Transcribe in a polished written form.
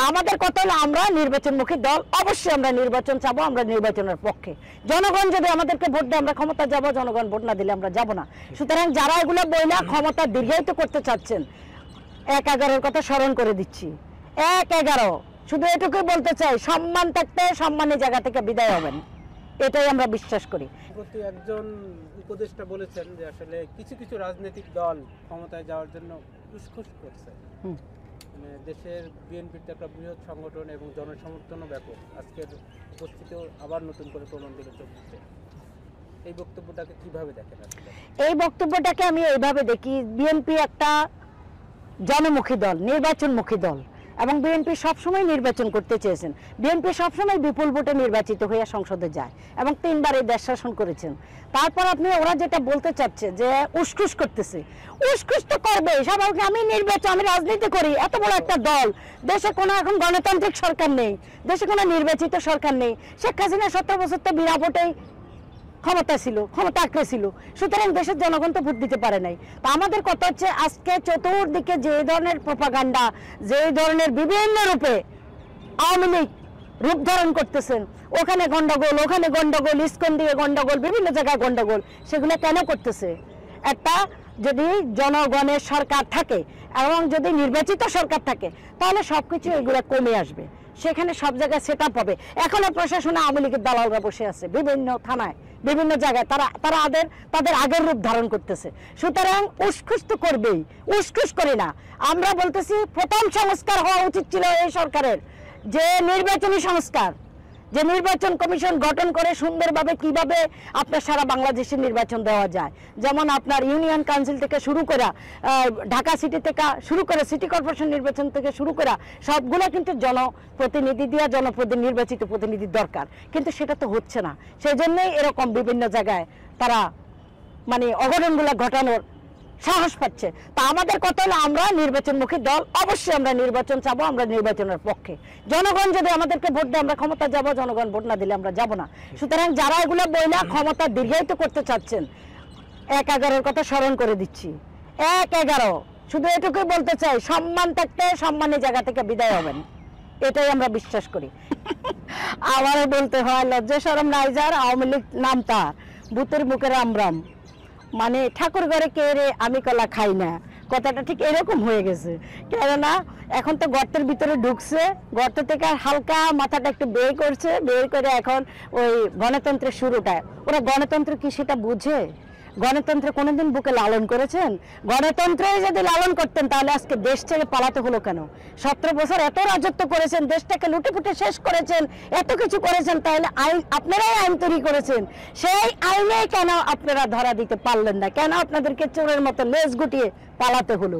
আমাদের কথা হলো আমরা নির্বাচনমুখী দল, অবশ্যই আমরা নির্বাচন চাবো, আমরা নির্বাচনের পক্ষে। জনগণ যদি আমাদেরকে ভোট দেয় আমরা ক্ষমতা যাব, জনগণ ভোট না দিলে আমরা যাব না। সুতরাং যারা এগুলো বইলা ক্ষমতা দীর্ঘায়িত করতে চাচ্ছেন, 1-11 কথা স্মরণ করে দিচ্ছি। 1-11 শুধু এটুকুই বলতে চাই, সম্মান থাকতে সম্মানের জায়গা থেকে বিদায় হবেন, এটাই আমরা বিশ্বাস করি। প্রতি একজন উপদেষ্টা বলেছেন যে আসলে কিছু কিছু রাজনৈতিক দল ক্ষমতায় যাওয়ার জন্য উসখুস করছে। মানে দেশের বিএনপির একটা বৃহৎ সংগঠন এবং জনসমর্থনও ব্যাপক, আজকের উপস্থিতিও আবার নতুন করে প্রমাণ দিলে চলছে। এই বক্তব্যটাকে কিভাবে দেখেন আসলে? এই বক্তব্যটাকে আমি এইভাবে দেখি, বিএনপি একটা জনমুখী দল, নির্বাচনমুখী দল, এবং বিএনপি সবসময় নির্বাচন করতে চেয়েছেন। বিএনপি সবসময় বিপুল ভোটে নির্বাচিত হয়ে সংসদে যায় এবং 3 বার এই দেশ শাসন করেছেন। তারপর আপনি ওরা যেটা বলতে চাচ্ছে যে উসখুস করতেছে, উসখুস তো করবে স্বাভাবিক। আমি নির্বাচন, আমি রাজনীতি করি, এত বড় একটা দল, দেশে কোনো এখন গণতান্ত্রিক সরকার নেই, দেশে কোনো নির্বাচিত সরকার নেই। শেখ হাসিনা 17 বছর তো বিনা ভোটেই ক্ষমতা ছিল, ক্ষমতা আঁকড়ে ছিল, সুতরাং দেশের জনগণ তো ভোট দিতে পারে নাই। তা আমাদের কথা হচ্ছে আজকে চতুর্দিকে যে ধরনের প্রোপাগান্ডা, যে ধরনের বিভিন্ন রূপে আওয়ামী লীগ রূপ ধারণ করতেছেন, ওখানে গন্ডগোল, ওখানে গন্ডগোল, ইস্কন দিয়ে গন্ডগোল, বিভিন্ন জায়গায় গন্ডগোল, সেগুলো কেন করতেছে? একটা যদি জনগণের সরকার থাকে এবং যদি নির্বাচিত সরকার থাকে তাহলে সবকিছু এগুলো কমে আসবে, সেখানে সব জায়গায় সেট আপ হবে। এখনো প্রশাসনে আওয়ামী লীগের দালালরা বসে আছে বিভিন্ন থানায়, বিভিন্ন জায়গায়, তারা তাদের আগের রূপ ধারণ করতেছে। সুতরাং উসখুস তো করবেই, উসখুস করি না আমরা। বলতেছি প্রথম সংস্কার হওয়া উচিত ছিল এই সরকারের, যে নির্বাচনী সংস্কার, যে নির্বাচন কমিশন গঠন করে সুন্দরভাবে কিভাবে আপনার সারা বাংলাদেশের নির্বাচন দেওয়া যায়। যেমন আপনার ইউনিয়ন কাউন্সিল থেকে শুরু করে, ঢাকা সিটি থেকে শুরু করে, সিটি কর্পোরেশন নির্বাচন থেকে শুরু করে সবগুলো কিন্তু জনপ্রতিনিধি দিয়ে নির্বাচিত প্রতিনিধির দরকার, কিন্তু সেটা তো হচ্ছে না। সেই জন্যই এরকম বিভিন্ন জায়গায় তারা মানে অঘটনগুলো ঘটানোর সাহস পাচ্ছে। তা আমাদের কথা হলো আমরা নির্বাচনমুখী দল, অবশ্যই আমরা নির্বাচন চাবো, আমরা নির্বাচনের পক্ষে। জনগণ যদি আমাদেরকে ভোট দেয় আমরা ক্ষমতা যাব, জনগণ ভোট না দিলে আমরা যাব না। সুতরাং যারা এগুলো বইলা ক্ষমতা দীর্ঘায়িত করতে চাচ্ছেন, 1-11 কথা স্মরণ করে দিচ্ছি। 1-11 শুধু এটুকুই বলতে চাই, সম্মান থাকতে সম্মানের জায়গা থেকে বিদায় হবেন, এটাই আমরা বিশ্বাস করি। আবারও বলতে হয়, লজ্জা শরম নাই যার, আওয়ামী লীগ নাম তার, ভূতের মুখে রাম রাম। মানে ঠাকুর ঘরে কে রে আমি কলা খাই না, কথাটা ঠিক এরকম হয়ে গেছে। কেননা এখন তো গর্তের ভিতরে ঢুকছে, গর্ত থেকে হালকা মাথাটা একটু বের করছে, বের করে এখন ওই গণতন্ত্রের শুরুটা। ওরা গণতন্ত্র কি সেটা বুঝে? গণতন্ত্র কোনোদিন বুকে লালন করেছেন? গণতন্ত্রে যদি লালন করতেন তাহলে আজকে দেশ থেকে পালাতে হলো কেন? 17 বছর এত রাজত্ব করেছেন, দেশটাকে লুটে পুটে শেষ করেছেন, এত কিছু করেছেন, তাহলে আইন, আপনারাই আইন তৈরি করেছেন, সেই আইনে কেন আপনারা ধরা দিতে পারলেন না? কেন আপনাদেরকে চোরের মতো লেজ গুটিয়ে পালাতে হলো?